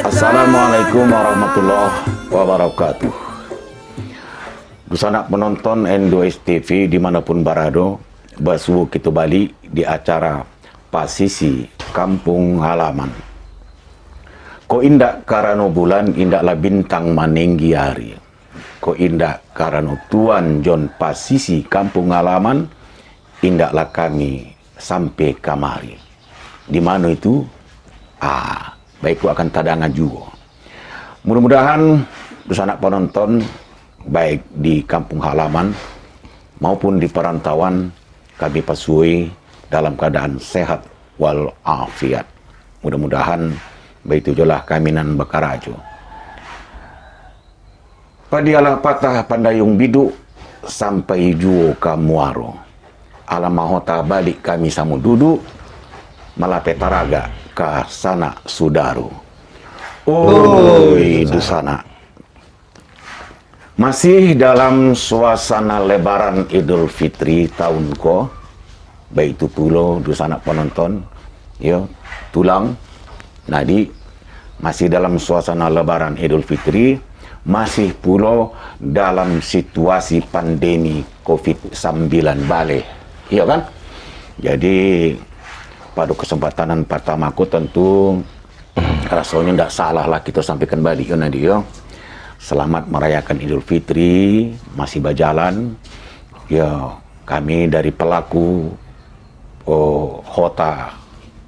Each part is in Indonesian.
Assalamualaikum warahmatullahi wabarakatuh. Sanak penonton N2S TV dimanapun berada, basu kita balik di acara Pasisi Kampung Halaman. Ko indak karano bulan, indaklah bintang manenggi hari. Ko indak karano Tuan John Pasisi Kampung Halaman, indaklah kami sampai kamari. Di mana itu? Baik, akan tadangan juga. Mudah-mudahan sanak penonton baik di kampung halaman maupun di perantauan kami pasui dalam keadaan sehat walafiat. Mudah-mudahan baik tujulah kami nan bakarajo. Padialah patah pandayung biduk sampai juo kamuaro. Alam mahota balik kami samu duduk malape taraga ka sana sudaru. Oi dusana. Masih dalam suasana lebaran Idul Fitri tahun ko, baik itu pulau dusana penonton, yo tulang, nadi masih dalam suasana lebaran Idul Fitri, masih pulau dalam situasi pandemi COVID-19 balik, iya kan? Jadi pada kesempatan pertama aku tentu rasanya tidak salah lah kita sampaikan balik ya Nadi yo. Selamat merayakan Idul Fitri, masih berjalan. Ya, kami dari pelaku Kota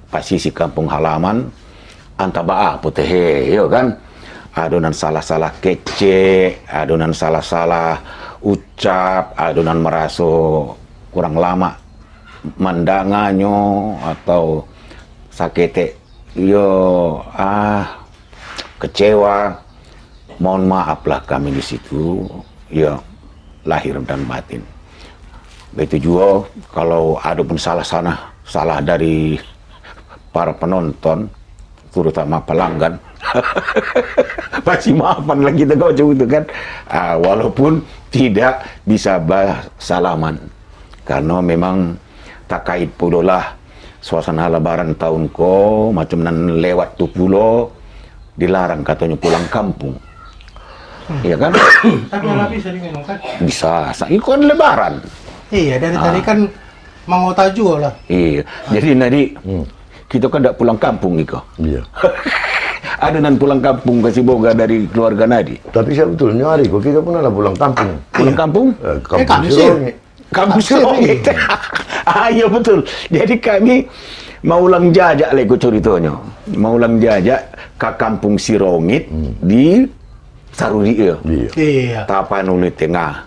Pasisi Kampung Halaman antabaa putih yo kan. Adonan salah-salah kece, adonan salah-salah ucap, adonan meraso kurang lama mandanganyo atau sakete yo kecewa, mohon maaf lah kami di situ ya lahir dan batin. Begitu juga kalau ada pun salah dari para penonton terutama pelanggan pasti maafan lagi kita kau itu kan, walaupun tidak bisa salaman karena memang tak kait pula lah suasana lebaran tahun ko macam nan lewat tu pulo dilarang katanya pulang kampung. Iya kan? Tapi ala bisa diminum kan? Bisa, ini kan lebaran. Iya, dari tadi kan mangota juga lah. Iya, jadi Nadi kita kan tidak pulang kampung nih kok. Iya. Ada nan pulang kampung kasih boga dari keluarga Nadi. Tapi sebetulnya hari kok kita pun ada pulang kampung. Pulang kampung? Kampung Sirongit. Kampung Sirongit. Iya betul. Jadi kami mau ulang jajak lego ceritanya. Mau ulang jajak ke Kampung Sirongit di Sarudi ya. Iya. Tapanuli Tengah.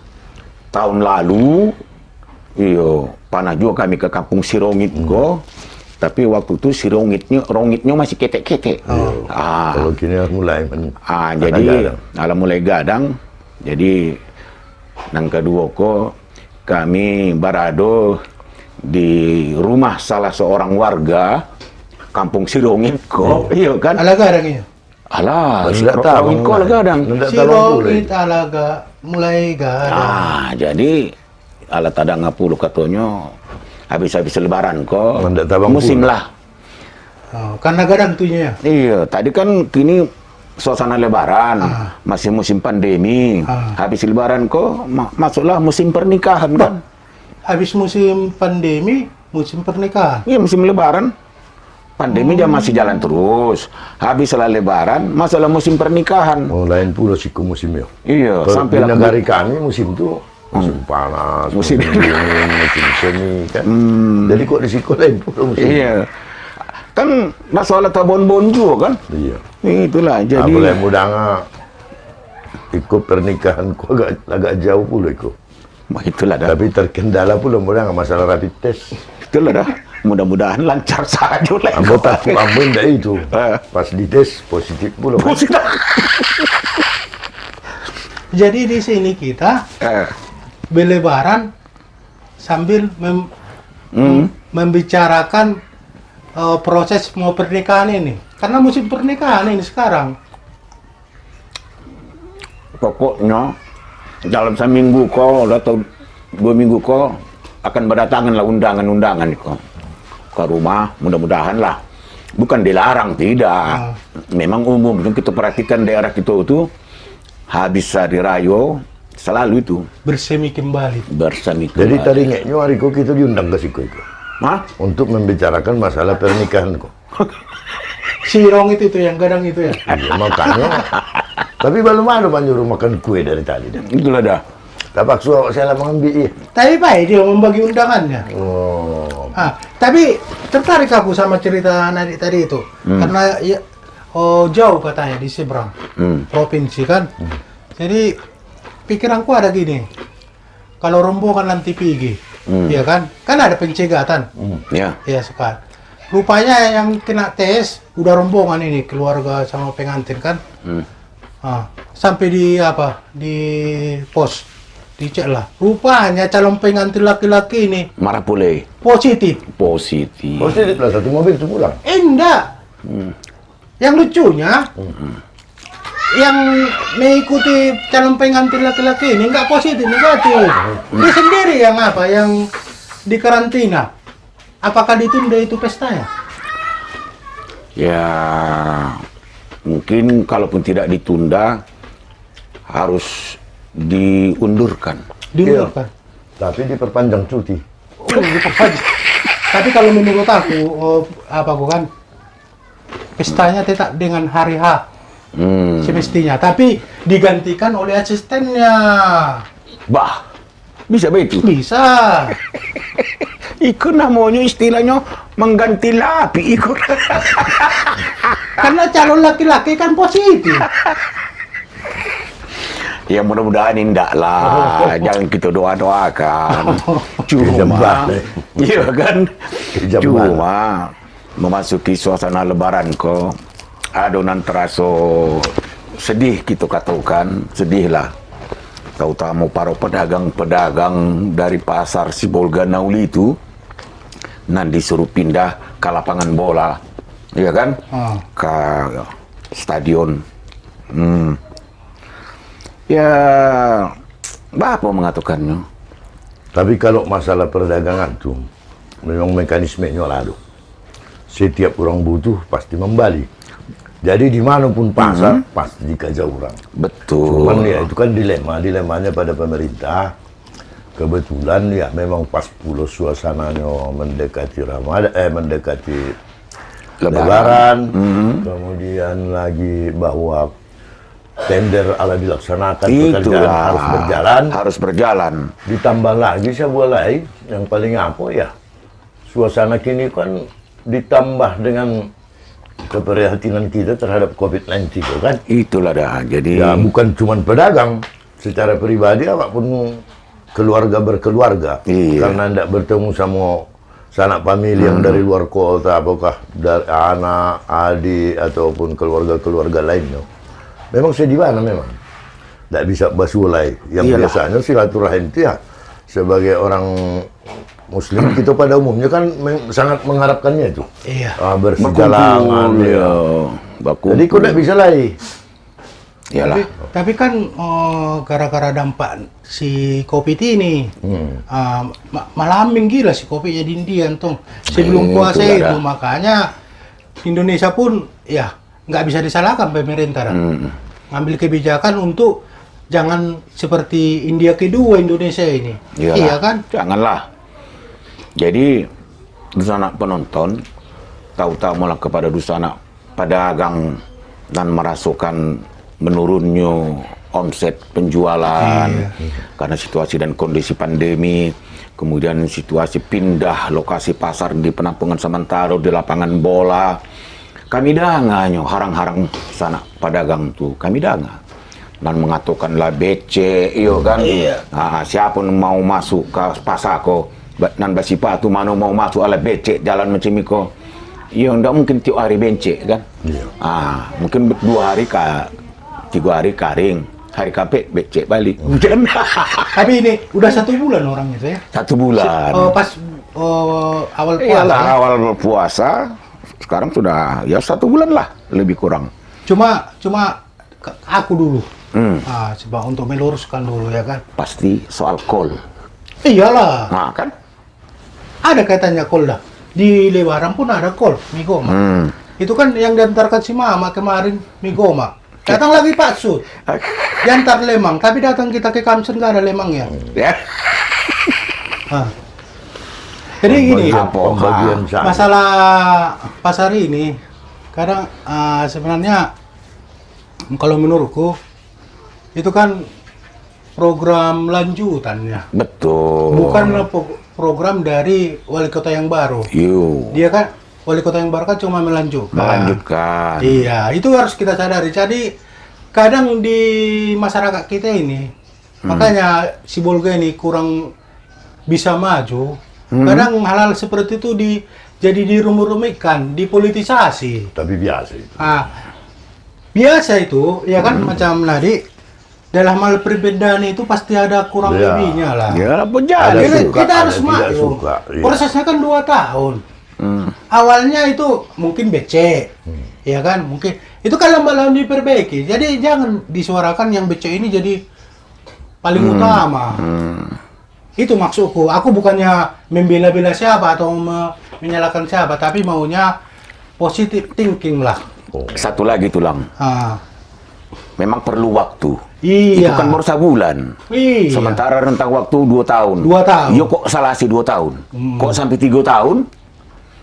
Tahun lalu, iyo panah juga kami ke Kampung Sirongit go. Tapi waktu itu rongitnya masih ketek-ketek. Kalau kini mulai jadi mulai gadang. Jadi nang kedua ko kami berada di rumah salah seorang warga Kampung Sirongit ko. Iya kan? Alaga orang ini. Alah, Sirongit ko alaga dang. Sirongit alaga mulai gadang. Jadi alat ada ngapuluh katanya habis-habis lebaran kok musim pula lah. Karena gadang tuhnya. Iya, tadi kan kini suasana lebaran, masih musim pandemi. Habis lebaran kok masuklah musim pernikahan kan. Habis musim pandemi, musim pernikahan. Iya, musim lebaran. Pandemi masih jalan terus. Habis setelah lebaran, masalah musim pernikahan. Lain pula sih musimnya. Iya, sampai di negara kami musim itu musim panas, musim dingin, musim semi kan. Jadi kok di situ lain pula musim. Iya. Kan masalah tabon-bon juga kan? Iya. Itulah jadi. Boleh mudahnya ikut pernikahan kok agak jauh pula ikut. Itulah dah. Tapi terkendala pula mudah nggak masalah rapid test. Itulah dah. Mudah-mudahan lancar saja lah. Ambo takut ambo ndak itu. Eh. Pas dites positif pula. Jadi di sini kita berlebaran sambil membicarakan proses mau pernikahan ini. Karena musim pernikahan ini sekarang. Pokoknya dalam seminggu kau atau 2 minggu kau akan berdatangan lah undangan-undangan kau ke rumah, mudah-mudahan lah. Bukan dilarang, tidak. Memang umum kita perhatikan daerah kita itu habis hari raya selalu itu Bersemi kembali. bersemi Jadi kembali. tadi ngeknya hari kok kita diundang ke siku itu Hah? untuk membicarakan masalah pernikahan kok. Sirong itu yang gadang itu ya. Iya, makanya. Tapi belum ada nyuruh makan kue dari tadi. Itulah dah. Tak paksa saya lah mengambil. Tapi baik dia membagi undangannya. Oh. Tapi tertarik aku sama cerita Nadik tadi itu. Karena ya, jauh katanya di seberang provinsi kan. Jadi pikiranku ada gini. Kalau rombongan nanti pergi, ya kan? Kan ada pencegatan. Ya. Ya sekarang. Rupanya yang kena tes udah rombongan ini keluarga sama pengantin kan. Sampai di di pos dicek lah. Rupanya calon pengantin laki-laki ini Marah pulih. positif. Positif. Positif lah satu mobil itu pulang. Enggak. Yang lucunya, yang mengikuti calon pengantin laki-laki ini enggak positif, negatif. Dia sendiri yang dikarantina. Apakah ditunda itu pestanya? Ya, mungkin kalaupun tidak ditunda harus diundurkan. Diundurkan. Tapi diperpanjang cuti. Tapi kalau menurut aku, bukan pestanya tetap dengan hari H semestinya, tapi digantikan oleh asistennya. Bah, bisa begitu. Bisa. Ikut namanya istilahnya mengganti lapi ikut. Karena calon laki-laki kan positif. Ya mudah-mudahan indah lah, jangan kita doa-doakan. Kejambah, Iya kan? Kejambah. Cuma memasuki suasana lebaran kok, adonan terasa sedih kita katakan, sedih lah. Terutama para pedagang-pedagang dari pasar Sibolga Nauli itu, nanti disuruh pindah ke lapangan bola, iya kan? Ke stadion. Ya, Bapak mengatakannya. Tapi kalau masalah perdagangan tuh, memang mekanismenya lalu. Setiap orang butuh pasti membeli. Jadi dimanapun pasar pasti dikajar orang. Betul. Cuman ya itu kan dilemanya pada pemerintah. Kebetulan ya memang pas pula suasananya mendekati mendekati Lebaran. Kemudian lagi bahwa tender ala dilaksanakan, pekerjaan harus berjalan. Ditambah lagi saya mulai yang paling apa ya, suasana kini kan ditambah dengan keprihatinan kita terhadap COVID-19 kan. Itulah dah. Jadi Ya bukan cuma pedagang, secara pribadi apapun keluarga berkeluarga. Iya. Karena tidak bertemu sama sanak famili yang dari luar kota, apakah dari anak, adik ataupun keluarga-keluarga lainnya. Memang sedih banget memang. Tidak bisa basulai. Yang Iyalah. biasanya silaturahim itu ya sebagai orang Muslim kita pada umumnya kan sangat mengharapkannya itu. Iya. Bersejalangan. berkumpul, Ya. ya. Berkumpul. Jadi kok tidak bisa lagi. Iyalah. Tapi kan gara-gara dampak si COVID ini, malaming gila si COVID jadi Indian tuh. Sebelum puasa itulah itu, dah. makanya Indonesia pun ya nggak bisa disalahkan pemerintah dah. Ngambil kebijakan untuk jangan seperti India kedua Indonesia ini. Iyalah. Iya kan? Janganlah. Jadi dusana penonton tahu-tahu kepada dusana pedagang dan merasakan menurunnya omset penjualan karena situasi dan kondisi pandemi, kemudian situasi pindah lokasi pasar di penampungan sementara di lapangan bola. Kami danganyo harang-harang sana pedagang tuh, kami danga. dan mengatakanlah BC, iyo kan? Iya. Siapa yang mau masuk ke pasako, nan basipatu mana mau masuk ala BC jalan macam iko, iyo ndak mungkin tiap hari BC kan? Iya. Mungkin 2 hari 3 hari karing, hari kape BC balik. Mungkin. Tapi ini udah 1 bulan orang itu ya. 1 bulan. Pas awal puasa. Iyalah awal puasa, sekarang sudah ya 1 bulan lah lebih kurang. Cuma aku dulu. Coba untuk meluruskan dulu ya kan. Pasti soal kol. Iyalah. Nah kan? Ada kaitannya kol dah. Di Lebaran pun ada kol, mie goma. Itu kan yang diantarkan si Mama kemarin, mie goma. Datang lagi Pak Sud. Diantar lemang, tapi datang kita ke Kamsen nggak ada lemangnya. Ya. Jadi gini, Pembagian sana. masalah pasar ini, kadang sebenarnya kalau menurutku itu kan program lanjutannya, Betul. bukan program dari wali kota yang baru. Dia kan wali kota yang baru kan cuma melanjutkan. Iya, itu harus kita sadari. Jadi kadang di masyarakat kita ini, makanya si Bolga ini kurang bisa maju. Kadang hal-hal seperti itu jadi dirumit-rumitkan, dipolitisasi. Tapi biasa itu. Biasa itu, ya kan macam tadi dalam hal perbedaan itu pasti ada kurang Iya. lebihnya lah. Ya, apa Ada jadi? suka, Kita harus ada tidak maklum. suka, iya. Prosesnya kan 2 tahun. Awalnya itu mungkin BC, ya kan? Mungkin itu kan lambat-lambat diperbaiki. Jadi jangan disuarakan yang BC ini jadi paling utama. Itu maksudku. Aku bukannya membela-bela siapa atau menyalahkan siapa, tapi maunya positive thinking lah. Satu lagi tulang. Memang perlu waktu. Iya. Itu kan baru sebulan. Iya. Sementara rentang waktu 2 tahun. 2 tahun. Iya kok salah sih 2 tahun. Kok sampai 3 tahun?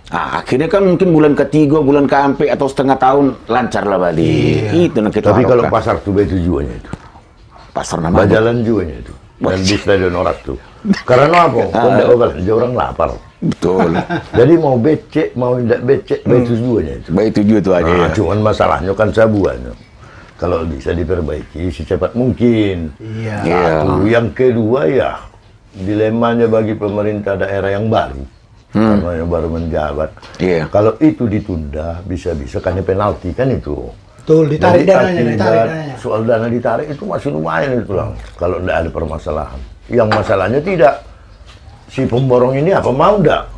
Akhirnya kan mungkin bulan ketiga, bulan keempat atau setengah tahun lancar lah balik. Iya. Itu yang kita Tapi kalau harapkan. pasar tuh tujuannya itu. Pasar nama. Bajalan juga itu. Dan di stadion orang tuh. Karena apa? Kok tidak belanja orang lapar. Betul. Jadi mau becek, mau tidak becek, itu tujuannya itu. Baik tujuh itu aja. Ya. Cuman masalahnya kan sabuannya. Kalau bisa diperbaiki secepat mungkin. Iya. Iya. Satu. Yang kedua ya, dilemanya bagi pemerintah daerah yang baru. Karena yang baru menjabat. Iya. Kalau itu ditunda, bisa-bisa kan penalti kan itu. Betul, ditarik Jadi dananya, akibat ditarik dananya. soal dana ditarik itu masih lumayan itu lang. Kalau tidak ada permasalahan. Yang masalahnya tidak si pemborong ini apa mau enggak?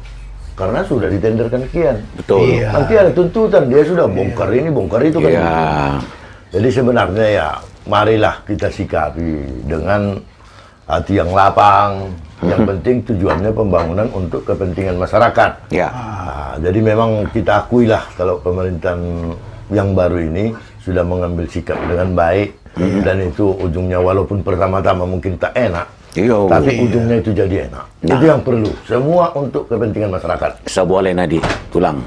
Karena sudah ditenderkan sekian. Betul. Iya. Nanti ada tuntutan, dia sudah bongkar ini, bongkar itu kan. Iya. Jadi sebenarnya ya, marilah kita sikapi dengan hati yang lapang. Yang penting tujuannya pembangunan untuk kepentingan masyarakat. Ya. Jadi memang kita akuilah kalau pemerintahan yang baru ini sudah mengambil sikap dengan baik. Dan itu ujungnya walaupun pertama-tama mungkin tak enak. Iya. Tapi ujungnya itu jadi enak. Itu yang perlu. Semua untuk kepentingan masyarakat. Sebuah nadi tulang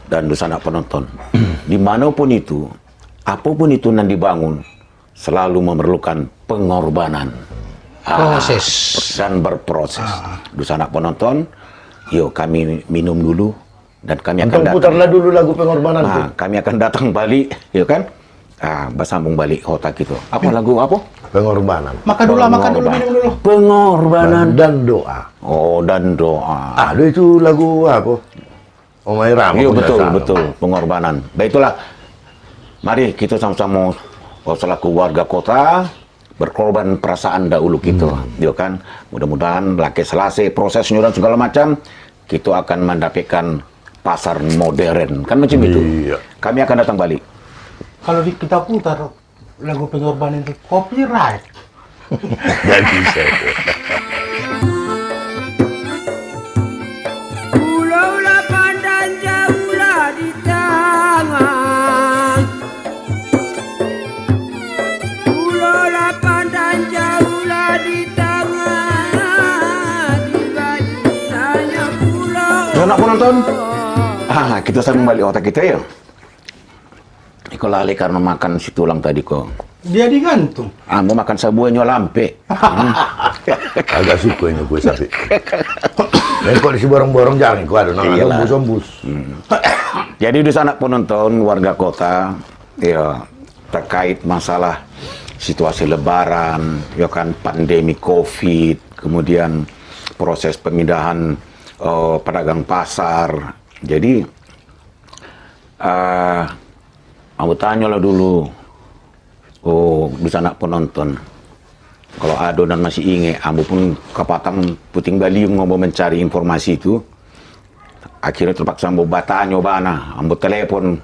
dan dosa anak penonton. Dimanapun itu, apapun itu yang dibangun, selalu memerlukan pengorbanan. Proses. Dan berproses. Dosa anak penonton, yuk kami minum dulu dan kami akan Untuk datang. putarlah dulu lagu pengorbanan tuh. Kami akan datang balik, ya kan? Bersambung balik otak itu. Apa lagu apa? Pengorbanan. Makan dulu, minum dulu. Pengorbanan. Dan doa. Oh, dan doa. Ada itu lagu apa? Omai Rama. Iya kalau betul, tidak salah. betul, pengorbanan. Baiklah, mari kita sama-sama selaku warga kota berkorban perasaan dahulu kita, ya kan? Mudah-mudahan laki selesai prosesnya dan segala macam, kita akan mendapatkan pasar modern, kan macam itu. Iya. Kami akan datang balik. Kalau kita putar lagu pengorbanan itu copyright. Tidak bisa itu. Pulau Lapan dan jauhlah di tangan. Pulau Lapan dan jauhlah di tangan. Di barisannya pulau. Anak penonton, kita sambung balik otak kita ya. Iko lali karena makan si tulang tadi kok. Dia digantung. Mau makan sabunya lampe. Agak suka ini gue sapi. Dan kok di borong-borong jangan kau ada nang Iyalah. ombus-ombus. Jadi di sana penonton warga kota, ya terkait masalah situasi lebaran, ya kan, pandemi COVID, kemudian proses pemindahan pedagang pasar. Jadi aku tanya lah dulu, bisa nak penonton, kalau ada dan masih ingat, ambo pun kapatang puting beliung mau mencari informasi itu. Akhirnya terpaksa ambo batanya bana, ambo telepon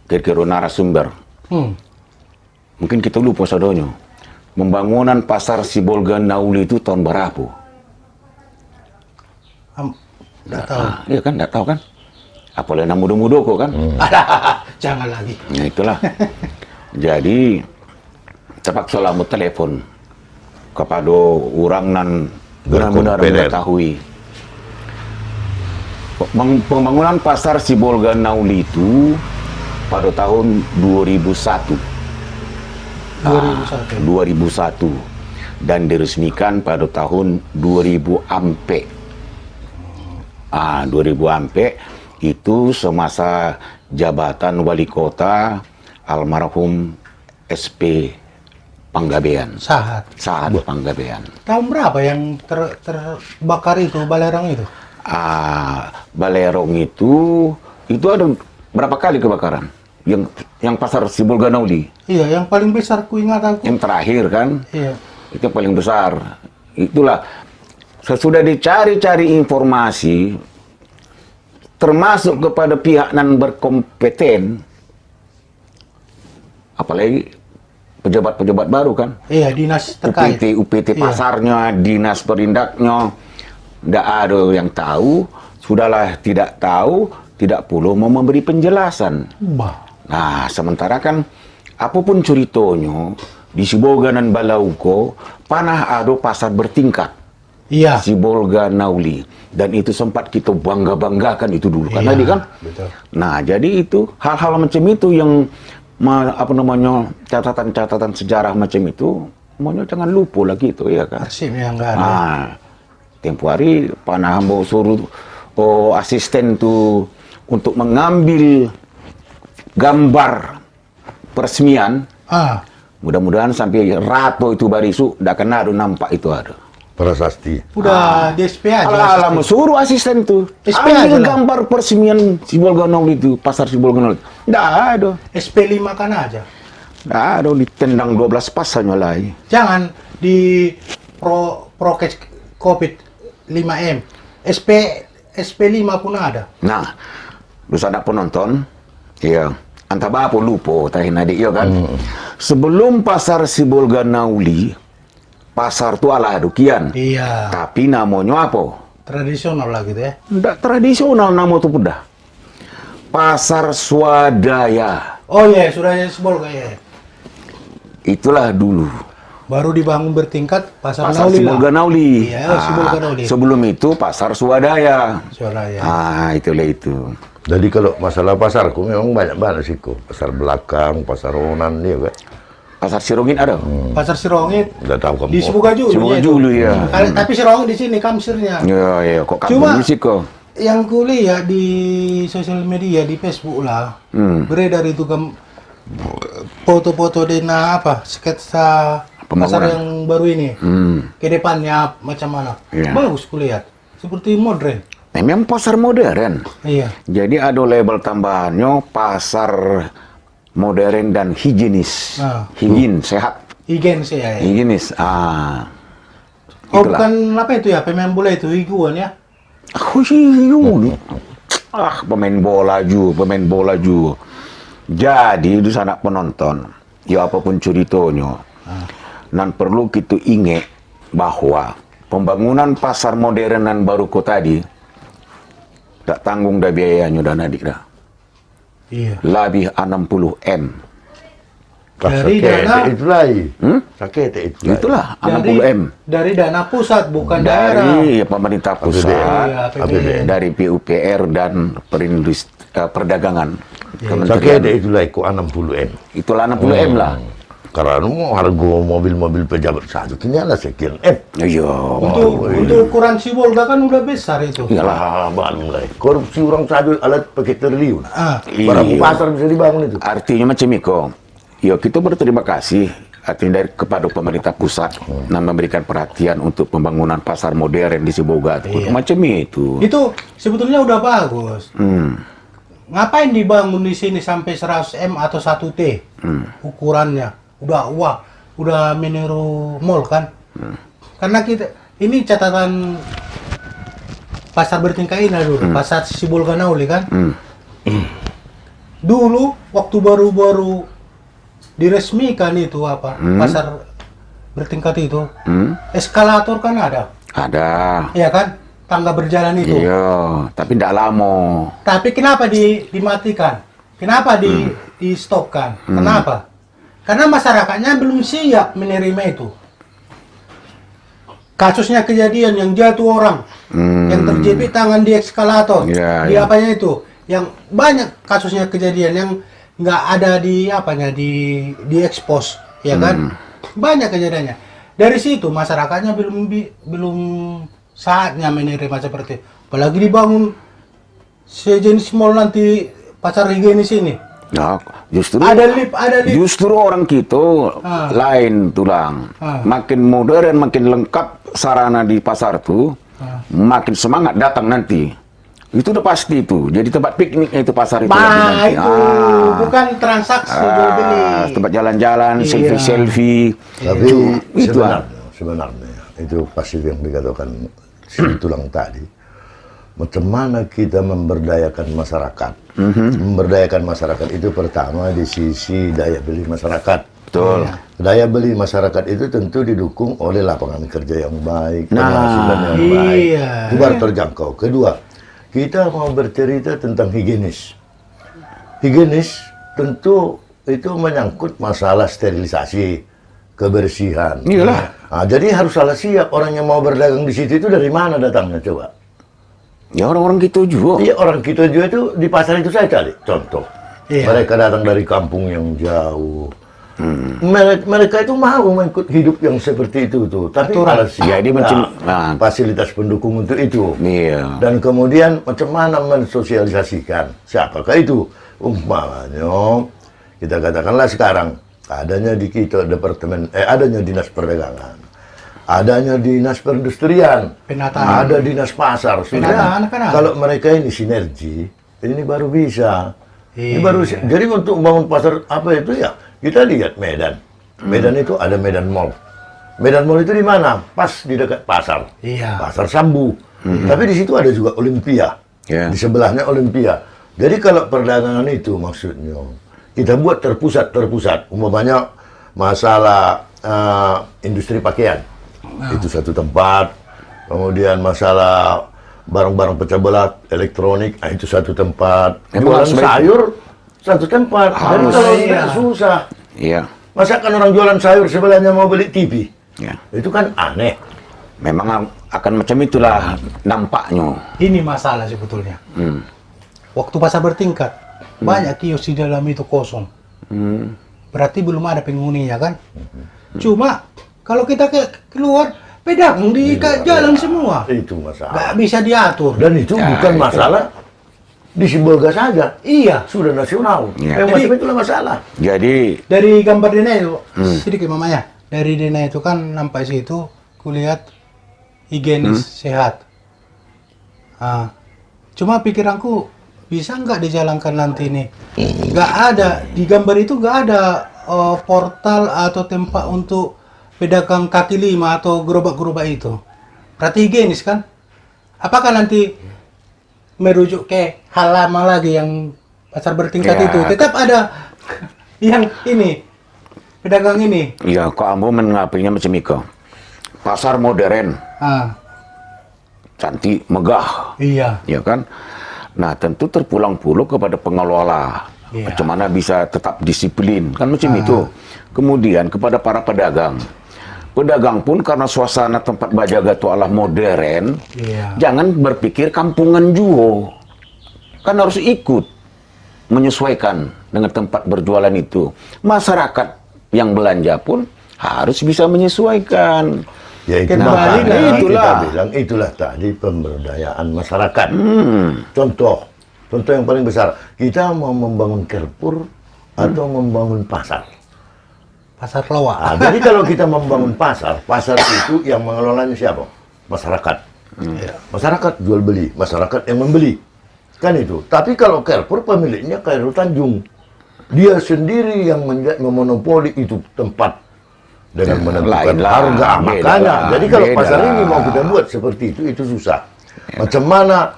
kira-kira narasumber. Mungkin kita lupa sadonyo. Pembangunan pasar Sibolga Nauli itu tahun berapa? Nggak tahu. Iya kan, nggak tahu kan? Apalagi anak muda-muda kok kan? Jangan lagi. Nah itulah. Jadi terpaksa lah telepon kepada orang nan benar-benar mengetahui. Pembangunan pasar Sibolga Nauli itu pada tahun 2001. 2001 dan diresmikan pada tahun 2000 ampe. 2000 ampe itu semasa jabatan wali kota almarhum SP Panggabean. Sahat Panggabean. Tahun berapa yang terbakar itu, Balerong itu? Balerong itu ada berapa kali kebakaran? Yang pasar Sibolga Nauli. Iya, yang paling besar ku ingat aku. Yang terakhir kan? Iya. Itu yang paling besar. Itulah sesudah dicari-cari informasi termasuk kepada pihak yang berkompeten, apalagi pejabat-pejabat baru kan? Iya, dinas terkait. UPT pasarnya, dinas perindaknya, tidak ada yang tahu. Sudahlah tidak tahu, tidak perlu mau memberi penjelasan. Nah, sementara kan apapun ceritanya di Sibolga dan Balauko panah ada pasar bertingkat. Iya. Sibolga Nauli, dan itu sempat kita bangga-banggakan itu dulu kan tadi kan. Betul. Nah, jadi itu hal-hal macam itu yang catatan-catatan sejarah macam itu, maunya jangan lupa lagi itu ya kan. Arsipnya nggak ada. Nah, tempo hari panah mau suruh asisten tuh untuk mengambil gambar peresmian. Mudah-mudahan sampai rato itu barisu ndak kena ada nampak itu ada. Prasasti. Udah di SP aja. Alah, suruh asisten tuh SP ambil aja gambar peresmian Sibolga Nauli itu, pasar Sibolga Nauli. Nggak ada. SP5 kan aja. Nggak ada, ditendang 12 pasanya lah. Jangan di prokes COVID 5M. SP5 pun ada. Nah, dosa ada penonton, iya. Antara apa lupa, tahin adik ya kan. Sebelum pasar Sibolga Nauli, pasar tu ala dukian. Iya. Tapi namanya apa? Tradisional lah gitu ya. Nggak tradisional nama tu dah. Pasar Swadaya. Oh iya, sudah Sibolga ya. Itulah dulu. Baru dibangun bertingkat pasar Pasar Nauli Sibolga lah. Nauli. Iya, Sibolga Nauli. Sebelum itu pasar Swadaya. Swadaya. Itulah itu. Jadi kalau masalah pasarku memang banyak sih kok. Pasar belakang, pasar Ronan dia kan. Pasar Sirongin ada. Pasar Sirongit. Nggak tahu kamu. Di Sibugaju. Sibugaju ya. Tapi Sirongit di sini kamsirnya. Ya, kok Cuma kamu sih kok. yang kuliah di sosial media, di Facebook lah, beredar itu foto-foto dena sketsa pasar yang baru ini. Ke depannya macam mana? Iya. Bagus kulihat. Seperti modern. Memang pasar modern. Iya. Jadi ada label tambahannya pasar modern dan higienis. Higien, sehat. Igen sih ya. Higienis. Oh, Itulah. bukan apa itu ya, pemain bola itu, higuan ya? Pemain bola juga. Jadi di sana penonton, ya apapun ceritanya, dan perlu kita ingat bahwa pembangunan pasar modern dan baru kota tadi tak tanggung dah biayanya dan adik dah. Iya. Lebih 60 M. Dari dana Sakit itu. Itulah 60 M. Dari dana pusat, bukan daerah. Dari pemerintah pusat, Iya, APBN. dari PUPR dan perdagangan. Sakit itulah ikut 60 M. Itulah 60 M lah. Karena harga mobil-mobil pejabat satu tinggal sekian M. Iya. Untuk ukuran Sibolga kan udah besar itu. Iyalah, balum lah. Korupsi orang saja alat pakai triliun. Ah. Berapa pasar bisa dibangun itu? Artinya macam itu. Ya, kita berterima kasih artinya kepada pemerintah pusat dan memberikan perhatian untuk pembangunan pasar modern di Sibolga. Macam itu. Itu sebetulnya udah bagus. Ngapain dibangun di sini sampai 100 M atau 1 T ukurannya? Udah meniru mall kan? Karena kita ini catatan pasar bertingkah ini dulu, pasar Sibolga Nauli kan? Dulu waktu baru-baru diresmikan itu pasar bertingkat itu, eskalator kan ada? Ada. Iya kan? Tangga berjalan itu. Iya, tapi tidak lama. Tapi kenapa dimatikan? Kenapa di stopkan? Kenapa? Karena masyarakatnya belum siap menerima itu. Kasusnya kejadian yang jatuh orang, yang terjepit tangan di eskalator, di apanya itu, yang banyak kasusnya kejadian yang nggak ada di ekspos, ya kan? Banyak kejadiannya. Dari situ masyarakatnya belum saatnya menerima seperti, apalagi dibangun sejenis mall nanti pasar higienis ini. Nah, justru Ada lift. justru orang kita lain tulang. Makin modern, makin lengkap sarana di pasar tuh, makin semangat datang nanti. Itu udah pasti itu. Jadi tempat piknik itu pasar itu nanti. Itu bukan transaksi jual beli. Tempat jalan-jalan, selfie-selfie. Tapi itu sebenarnya itu pasti yang dikatakan si tulang tadi. Macam mana kita memberdayakan masyarakat? Memberdayakan masyarakat itu pertama di sisi daya beli masyarakat. Betul. Daya beli masyarakat itu tentu didukung oleh lapangan kerja yang baik, penghasilan yang baik, itu baru terjangkau. Kedua, kita mau bercerita tentang higienis. Higienis tentu itu menyangkut masalah sterilisasi, kebersihan. Iyalah. Nah, jadi harus salah siap orang yang mau berdagang di situ itu dari mana datangnya coba? Ya orang-orang gitu juga. Iya, orang kita juga itu di pasar itu saya cari contoh. Mereka datang dari kampung yang jauh. Mereka itu mau mengikut hidup yang seperti itu tuh, tapi harus Jadi fasilitas pendukung untuk itu. Iya. Dan kemudian macam mana mensosialisasikan siapakah itu? Umpamanya kita katakanlah sekarang adanya di kita adanya dinas perdagangan, adanya dinas perindustrian, Penataan. ada dinas pasar. Sudah, kalau mereka ini sinergi, ini baru bisa. Ini baru. Jadi untuk membangun pasar apa itu ya? Kita lihat Medan. Medan itu ada Medan Mall. Medan Mall itu di mana? Pas di dekat pasar. Pasar Sambu. Tapi di situ ada juga Olimpia. Di sebelahnya Olimpia. Jadi kalau perdagangan itu maksudnya kita buat terpusat. Umpamanya masalah industri pakaian. Itu satu tempat. Kemudian masalah barang-barang pecah belah, elektronik, itu satu tempat. Jualan sayur, satu tempat. Jadi kalau tidak susah. Iya. Masakan orang jualan sayur sebelahnya mau beli TV. Itu kan aneh. Memang akan macam itulah nampaknya. Ini masalah sebetulnya. Waktu pasar bertingkat, banyak kios di dalam itu kosong. Berarti belum ada penghuninya kan? Cuma kalau kita keluar, pedagang di jalan semua. Itu masalah. Nggak bisa diatur. Dan itu bukan masalah di Sibolga saja. Iya. Sudah nasional. Yang macam itulah masalah. Jadi dari gambar Dena itu, sedikit mamanya. Dari Dena itu kan nampak situ, kulihat higienis, sehat. Cuma pikiranku, bisa nggak dijalankan nanti ini? Nggak ada, di gambar itu nggak ada portal atau tempat untuk pedagang kaki lima atau gerobak-gerobak itu. Berarti higienis kan? Apakah nanti merujuk ke hal lama lagi yang pasar bertingkat itu? Tetap ada yang ini, pedagang ini. Iya, kok ambo mengapinya macam itu. Pasar modern, cantik, megah. Iya. Ya kan? Nah, tentu terpulang-pulang kepada pengelola. Macam mana bisa tetap disiplin, kan macam itu. Kemudian kepada para pedagang. Pedagang pun karena suasana tempat bajaga itu adalah modern, jangan berpikir kampungan juga. Kan harus ikut menyesuaikan dengan tempat berjualan itu. Masyarakat yang belanja pun harus bisa menyesuaikan. Ya itu makanya kita bilang itulah tadi pemberdayaan masyarakat. Contoh yang paling besar, kita mau membangun Carrefour atau membangun pasar. Pasar Loa. Jadi kalau kita membangun pasar itu yang mengelolanya siapa? Masyarakat. Masyarakat jual beli, masyarakat yang membeli. Kan itu. Tapi kalau Carrefour pemiliknya Khairul Tanjung. Dia sendiri yang memonopoli itu tempat dengan menentukan harga. Makanya, jadi kalau pasar ini mau kita buat seperti itu susah. Macam mana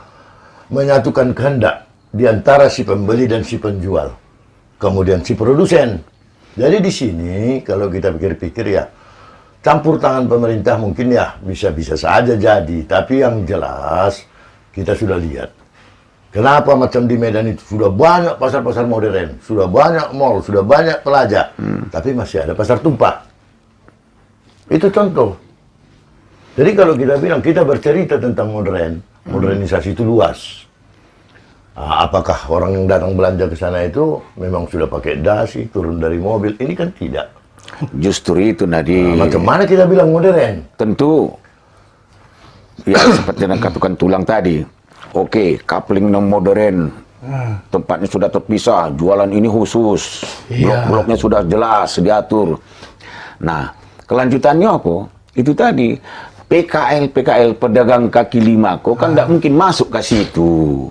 menyatukan kehendak di antara si pembeli dan si penjual. Kemudian si produsen. Jadi di sini kalau kita pikir-pikir ya, campur tangan pemerintah mungkin ya bisa-bisa saja jadi. Tapi yang jelas kita sudah lihat. Kenapa macam di Medan itu sudah banyak pasar-pasar modern, sudah banyak mall, sudah banyak pelajar, tapi masih ada pasar tumpah. Itu contoh. Jadi kalau kita bilang kita bercerita tentang modernisasi itu luas. Apakah orang yang datang belanja ke sana itu memang sudah pakai dasi, turun dari mobil? Ini kan tidak. Justru itu Nadi. Macam mana kita bilang modern? Tentu, ya seperti yang katakan tulang tadi. Oke, coupling non modern. Tempatnya sudah terpisah, jualan ini khusus. Blok-bloknya sudah jelas, diatur. Nah, kelanjutannya apa? Itu tadi. PKL pedagang kaki lima kok kan tidak mungkin masuk ke situ.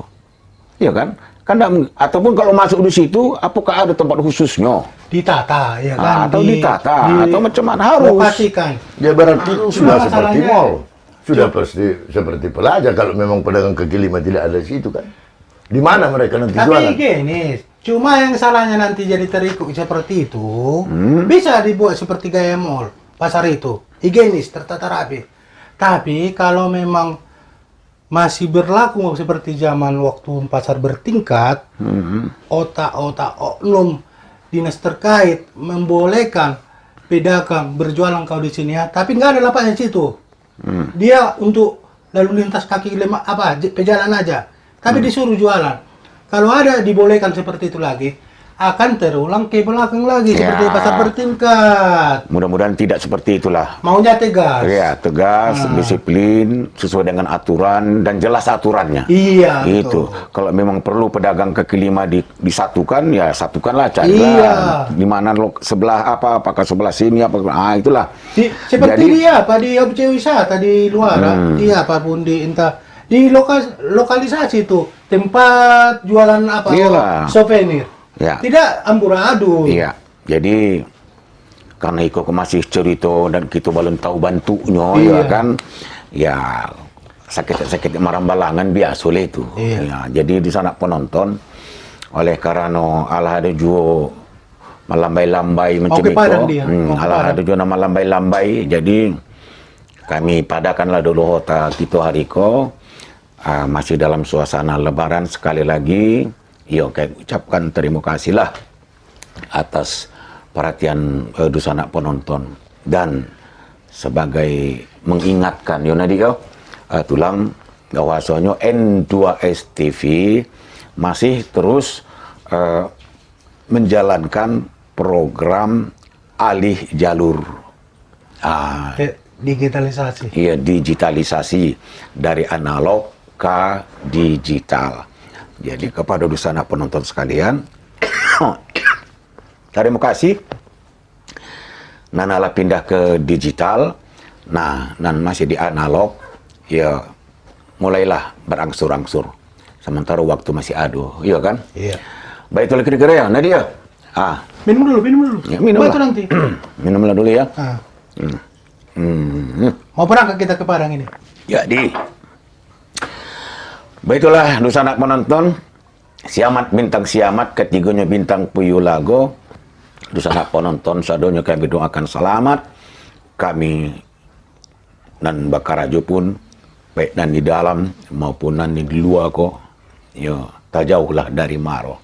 Iya kan? Kan ataupun kalau masuk di situ, apakah ada tempat khususnya? Ditata, ya kan? Atau ditata, atau macam mana harus? Lokasikan. Ya berarti itu sudah seperti mall. Sudah pasti seperti pelajar kalau memang pedagang kaki lima tidak ada di situ kan. Di mana mereka nanti jualan? Tapi gini, cuma yang salahnya nanti jadi terikut seperti itu, bisa dibuat seperti gaya mall, pasar itu. Higienis, tertata rapi. Tapi kalau memang masih berlaku seperti zaman waktu pasar bertingkat, otak-otak oknum dinas terkait membolehkan pedagang berjualan kau di sini ya, tapi nggak ada lapaknya di situ. Dia untuk lalu lintas kaki lima pejalan aja, tapi disuruh jualan. Kalau ada dibolehkan seperti itu lagi, akan terulang ke belakang lagi seperti pasar bertingkat. Mudah-mudahan tidak seperti itulah. Maunya tegas. Ya, tegas, disiplin, sesuai dengan aturan dan jelas aturannya. Iya. Itu. Betul. Kalau memang perlu pedagang kaki lima disatukan, ya satukanlah, carilah. Iya. Di mana sebelah apakah sebelah sini itulah. Seperti dia apa di objek wisata di luar, dia apapun di lokalisasi itu tempat jualan souvenir. Ya. Tidak amburadul. Iya. Jadi karena Iko masih cerita dan kita belum tahu bantunya, ya kan? Ya sakit marambalangan biasa itu. Iya. Ya, jadi di sana penonton oleh karena Allah ada juga melambai-lambai macam itu. Allah ada juga nama lambai-lambai. Jadi kami padakanlah dulu hotel kita hari ko masih dalam suasana lebaran sekali lagi. Kayak ucapkan terima kasihlah atas perhatian dusana penonton dan sebagai mengingatkan tulang bahwasanya N2S TV masih terus menjalankan program alih jalur digitalisasi. Iya, digitalisasi dari analog ke digital. Jadi kepada dusana penonton sekalian, terima kasih. Nanala pindah ke digital, nan masih di analog, ya mulailah berangsur-angsur. Sementara waktu masih ada, iya kan? Iya. Baik, itu kira-kira ya, Nadia. Minum dulu. Ya, minum lah. nanti. Minumlah dulu ya. Mau berangkat kita ke Padang ini? Jadi, baiklah dusana penonton, siamat bintang siamat, ketiganya bintang puyuh lago. Dusana penonton sadonya kami doakan selamat. Kami nan bakarajo pun baik nan di dalam maupun nan di luar tak jauhlah dari maro.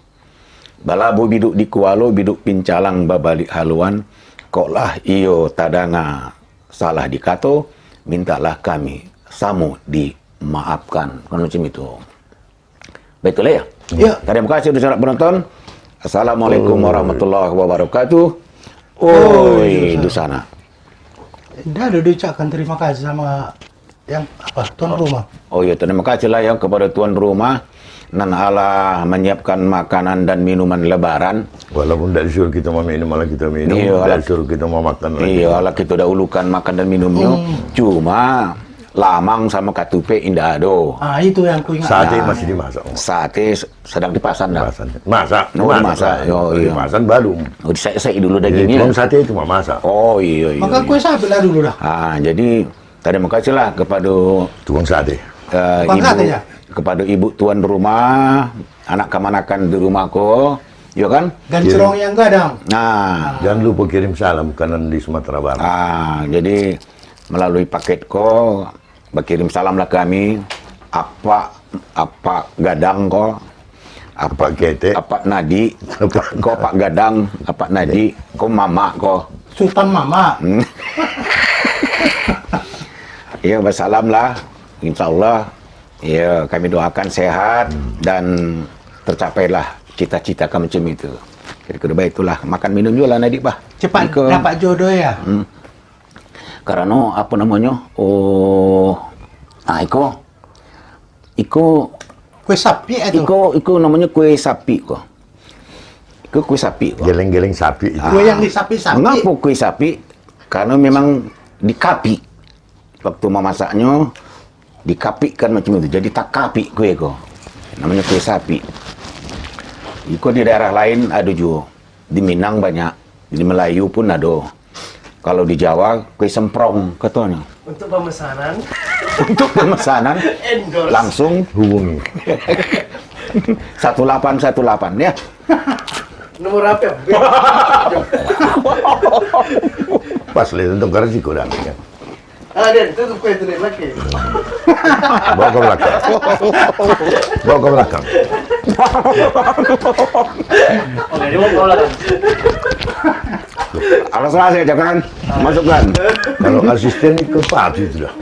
Balabu biduk di kualo, biduk pincalang babalik haluan, koklah iyo tadanga salah dikato, mintalah kami samu dimaafkan. Kan macam itu. Betul ya? Ya. Terima kasih sudah penonton. Assalamualaikum warahmatullahi wabarakatuh. Dusana. Dah udah ucapkan terima kasih sama yang apa? Tuan rumah. Oh iya, terima kasih lah ya kepada tuan rumah. Nan Allah menyiapkan makanan dan minuman lebaran. Walaupun tidak disuruh kita mau minum, malah kita minum. Iya, Tidak alah. disuruh kita mau makan lagi. Iya, Allah kita dahulukan makan dan minumnya. Cuma lamang sama katupe indah ado. Ah, itu yang ku ingat. Sate masih dimasak. Sate sedang dipasan dah. Masak. Oh, dimasak. Oh, iya. Dimasak baru. Oh, disek-sek dulu Jadi dagingnya. tukang sate itu mau masak. Oh iya iya. Maka kue sapi lah dulu dah. Jadi terima kasih lah kepada Tukang sate. Tukang ibu, sate ya? kepada ibu tuan rumah, anak kemanakan di rumahku, ya kan? Gancrong yang gadang. Nah, Jangan lupa kirim salam kanan di Sumatera Barat. jadi melalui paketku berkirim salamlah kami apa gadang ko Apa kete? apa nadi ko pak gadang apa nadi ko mama ko Sultan Mama. ya bersalam lah insyaallah ya kami doakan sehat dan tercapailah cita-cita kami macam itu kira-kira itulah makan minum juga lah nadi bah Cepat Iko- dapat jodoh ya. karena apa namanya iko Kue sapi itu. Iko namanya kue sapi kok. Iko kue sapi kok. Geleng-geleng sapi itu. Kue yang disapi-sapi. Mengapa kue sapi? Karena memang dikapi. Waktu memasaknya dikapikan macam itu. Jadi tak kapi kue kok. Namanya kue sapi. Iko di daerah lain ada juga. Di Minang banyak. Di Melayu pun ada. Kalau di Jawa kue semprong katanya. Untuk pemesanan Untuk pemesanan endorse. langsung Hubungi. 1818 ya. Nomor apa? Pas lihat untuk resiko dah. Ya. Den, tutup kue itu Den, lagi. Bawa ke belakang. Bawa ke belakang. Oke, dia mau ke belakang. Alas saya jangan masukkan. Kalau asisten ikut pati itu dah.